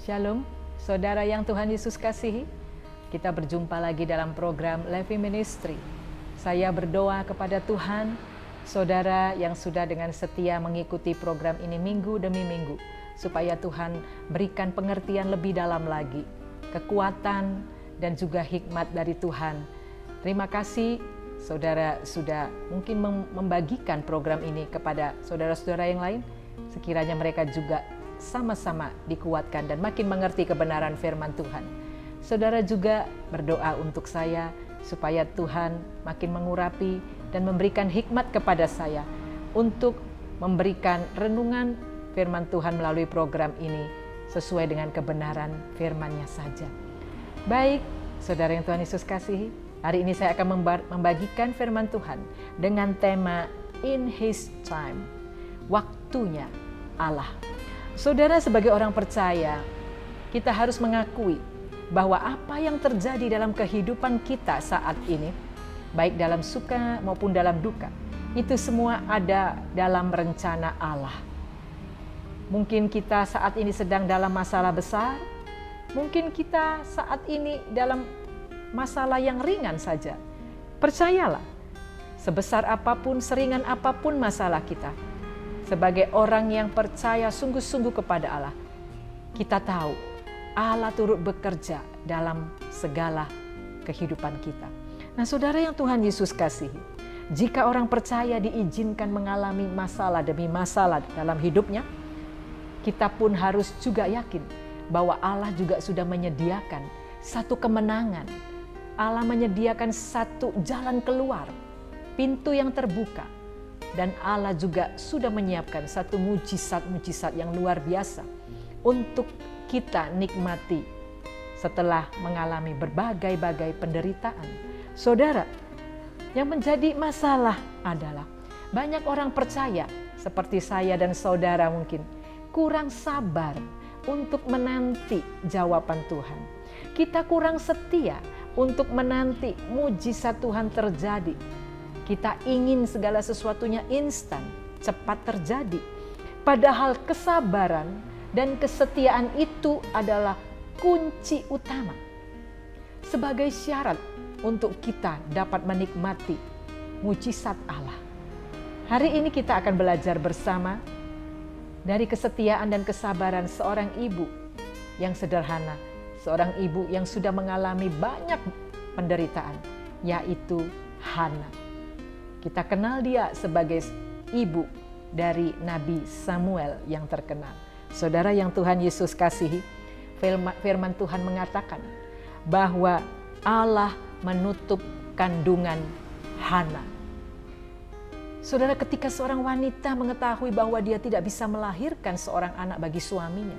Shalom, saudara yang Tuhan Yesus kasihi. Kita berjumpa lagi dalam program Levi Ministry. Saya berdoa kepada Tuhan, saudara yang sudah dengan setia mengikuti program ini minggu demi minggu, supaya Tuhan berikan pengertian lebih dalam lagi, kekuatan dan juga hikmat dari Tuhan. Terima kasih saudara sudah mungkin membagikan program ini kepada saudara-saudara yang lain. Sekiranya mereka juga sama-sama dikuatkan dan makin mengerti kebenaran firman Tuhan. Saudara juga berdoa untuk saya supaya Tuhan makin mengurapi dan memberikan hikmat kepada saya untuk memberikan renungan firman Tuhan melalui program ini sesuai dengan kebenaran firman-Nya saja. Baik, saudara yang Tuhan Yesus kasihi, hari ini saya akan membagikan firman Tuhan dengan tema In His Time, waktunya Allah. Saudara, sebagai orang percaya, kita harus mengakui bahwa apa yang terjadi dalam kehidupan kita saat ini, baik dalam suka maupun dalam duka, itu semua ada dalam rencana Allah. Mungkin kita saat ini sedang dalam masalah besar, mungkin kita saat ini dalam masalah yang ringan saja. Percayalah, sebesar apapun, seringan apapun masalah kita, sebagai orang yang percaya sungguh-sungguh kepada Allah, kita tahu Allah turut bekerja dalam segala kehidupan kita. Nah, saudara yang Tuhan Yesus kasihi, jika orang percaya diizinkan mengalami masalah demi masalah dalam hidupnya, kita pun harus juga yakin bahwa Allah juga sudah menyediakan satu kemenangan. Allah menyediakan satu jalan keluar, pintu yang terbuka. Dan Allah juga sudah menyiapkan satu mujizat-mujizat yang luar biasa untuk kita nikmati setelah mengalami berbagai-bagai penderitaan. Saudara, yang menjadi masalah adalah banyak orang percaya seperti saya dan saudara mungkin kurang sabar untuk menanti jawaban Tuhan. Kita kurang setia untuk menanti mujizat Tuhan terjadi. Kita ingin segala sesuatunya instan, cepat terjadi. Padahal kesabaran dan kesetiaan itu adalah kunci utama sebagai syarat untuk kita dapat menikmati mujizat Allah. Hari ini kita akan belajar bersama dari kesetiaan dan kesabaran seorang ibu yang sederhana, seorang ibu yang sudah mengalami banyak penderitaan, yaitu Hana. Kita kenal dia sebagai ibu dari Nabi Samuel yang terkenal. Saudara yang Tuhan Yesus kasihi, firman Tuhan mengatakan bahwa Allah menutup kandungan Hana. Saudara, ketika seorang wanita mengetahui bahwa dia tidak bisa melahirkan seorang anak bagi suaminya,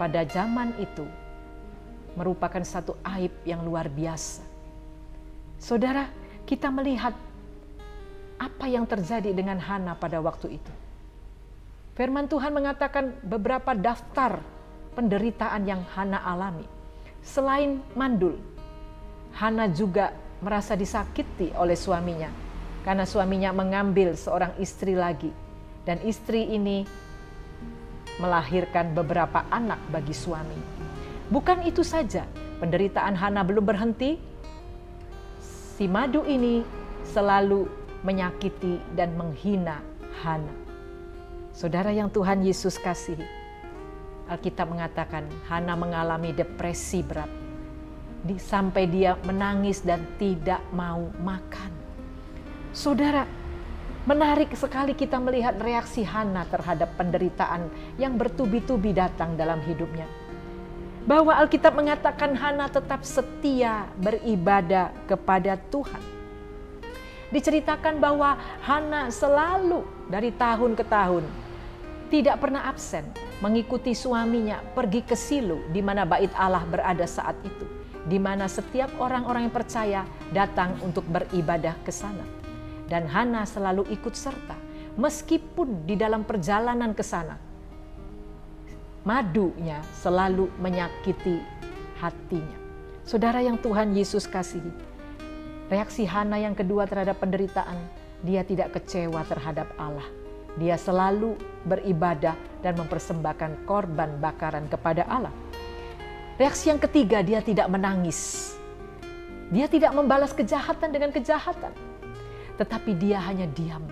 pada zaman itu merupakan satu aib yang luar biasa. Saudara, kita melihat apa yang terjadi dengan Hana pada waktu itu. Firman Tuhan mengatakan beberapa daftar penderitaan yang Hana alami. Selain mandul, Hana juga merasa disakiti oleh suaminya karena suaminya mengambil seorang istri lagi, dan istri ini melahirkan beberapa anak bagi suami. Bukan itu saja, penderitaan Hana belum berhenti. Si madu ini selalu menyakiti dan menghina Hana. Saudara yang Tuhan Yesus kasihi, Alkitab mengatakan Hana mengalami depresi berat, sampai dia menangis dan tidak mau makan. Saudara, menarik sekali kita melihat reaksi Hana terhadap penderitaan yang bertubi-tubi datang dalam hidupnya. Bahwa Alkitab mengatakan Hana tetap setia beribadah kepada Tuhan. Diceritakan bahwa Hana selalu dari tahun ke tahun tidak pernah absen mengikuti suaminya pergi ke Silo, di mana bait Allah berada saat itu, di mana setiap orang-orang yang percaya datang untuk beribadah ke sana. Dan Hana selalu ikut serta, meskipun di dalam perjalanan ke sana madunya selalu menyakiti hatinya. Saudara yang Tuhan Yesus kasihi, reaksi Hana yang kedua terhadap penderitaan, dia tidak kecewa terhadap Allah. Dia selalu beribadah dan mempersembahkan korban bakaran kepada Allah. Reaksi yang ketiga, dia tidak menangis. Dia tidak membalas kejahatan dengan kejahatan. Tetapi dia hanya diam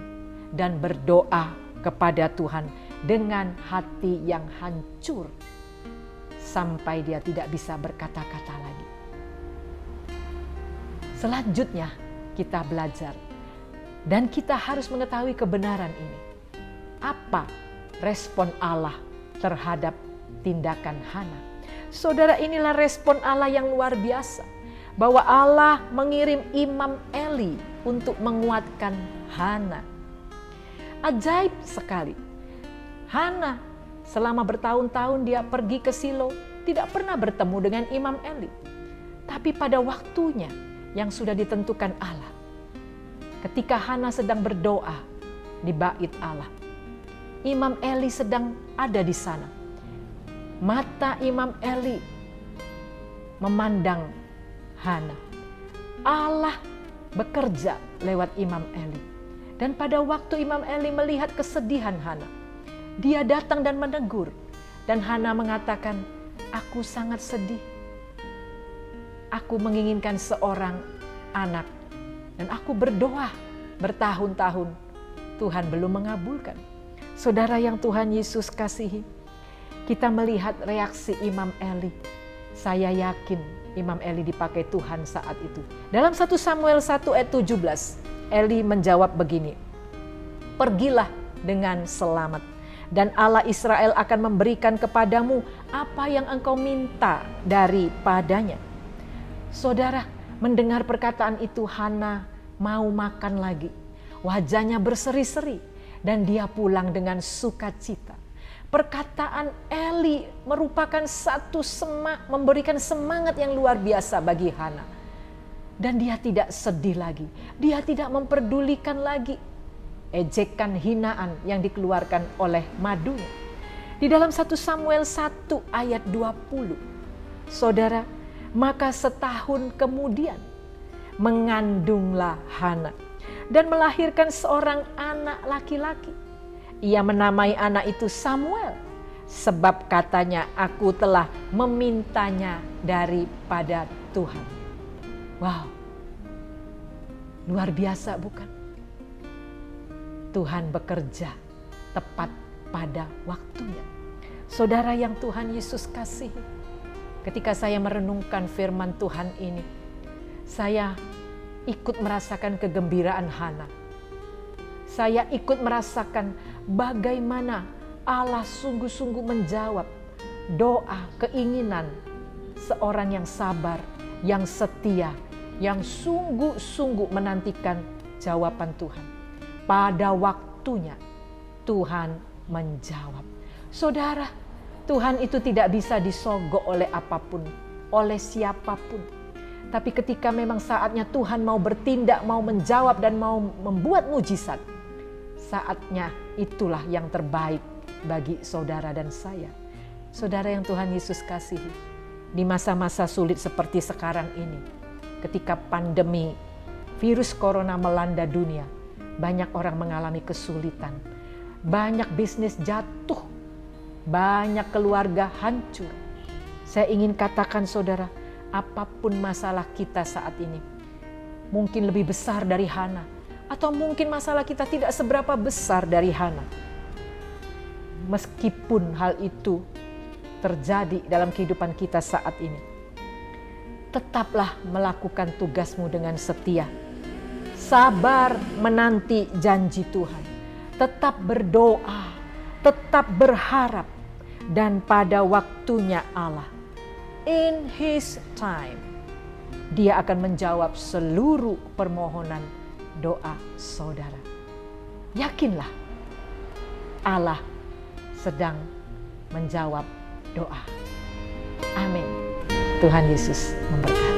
dan berdoa kepada Tuhan dengan hati yang hancur. Sampai dia tidak bisa berkata-kata lagi. Selanjutnya kita belajar. Dan kita harus mengetahui kebenaran ini. Apa respon Allah terhadap tindakan Hana? Saudara, inilah respon Allah yang luar biasa. Bahwa Allah mengirim Imam Eli untuk menguatkan Hana. Ajaib sekali. Hana selama bertahun-tahun dia pergi ke Silo, tidak pernah bertemu dengan Imam Eli. Tapi pada waktunya yang sudah ditentukan Allah, ketika Hana sedang berdoa di bait Allah, Imam Eli sedang ada di sana. Mata Imam Eli memandang Hana. Allah bekerja lewat Imam Eli. Dan pada waktu Imam Eli melihat kesedihan Hana, dia datang dan menegur. Dan Hana mengatakan, aku sangat sedih. Aku menginginkan seorang anak. Dan aku berdoa bertahun-tahun. Tuhan belum mengabulkan. Saudara yang Tuhan Yesus kasihi, kita melihat reaksi Imam Eli. Saya yakin Imam Eli dipakai Tuhan saat itu. Dalam 1 Samuel 1 ayat 17, Eli menjawab begini, pergilah dengan selamat, dan Allah Israel akan memberikan kepadamu apa yang engkau minta daripadanya. Saudara, mendengar perkataan itu, Hana mau makan lagi. Wajahnya berseri-seri dan dia pulang dengan sukacita. Perkataan Eli merupakan memberikan semangat yang luar biasa bagi Hana. Dan dia tidak sedih lagi. Dia tidak memperdulikan lagi ejekan, hinaan yang dikeluarkan oleh madunya. Di dalam 1 Samuel 1 ayat 20. Saudara, maka setahun kemudian mengandunglah Hana dan melahirkan seorang anak laki-laki. Ia menamai anak itu Samuel, sebab katanya, aku telah memintanya daripada Tuhan. Wow, luar biasa bukan? Tuhan bekerja tepat pada waktunya. Saudara yang Tuhan Yesus kasihi, ketika saya merenungkan firman Tuhan ini, saya ikut merasakan kegembiraan Hana. Saya ikut merasakan bagaimana Allah sungguh-sungguh menjawab doa, keinginan seorang yang sabar, yang setia, yang sungguh-sungguh menantikan jawaban Tuhan. Pada waktunya Tuhan menjawab. Saudara, Tuhan itu tidak bisa disogok oleh apapun, oleh siapapun. Tapi ketika memang saatnya Tuhan mau bertindak, mau menjawab dan mau membuat mujizat, saatnya itulah yang terbaik bagi saudara dan saya. Saudara yang Tuhan Yesus kasihi, di masa-masa sulit seperti sekarang ini, ketika pandemi virus corona melanda dunia, banyak orang mengalami kesulitan, banyak bisnis jatuh, banyak keluarga hancur. Saya ingin katakan saudara, apapun masalah kita saat ini, mungkin lebih besar dari Hana, atau mungkin masalah kita tidak seberapa besar dari Hana. Meskipun hal itu terjadi dalam kehidupan kita saat ini, tetaplah melakukan tugasmu dengan setia. Sabar menanti janji Tuhan. Tetap berdoa, tetap berharap, dan pada waktunya Allah, in His time, Dia akan menjawab seluruh permohonan doa saudara. Yakinlah, Allah sedang menjawab doa. Amin. Tuhan Yesus memberkati.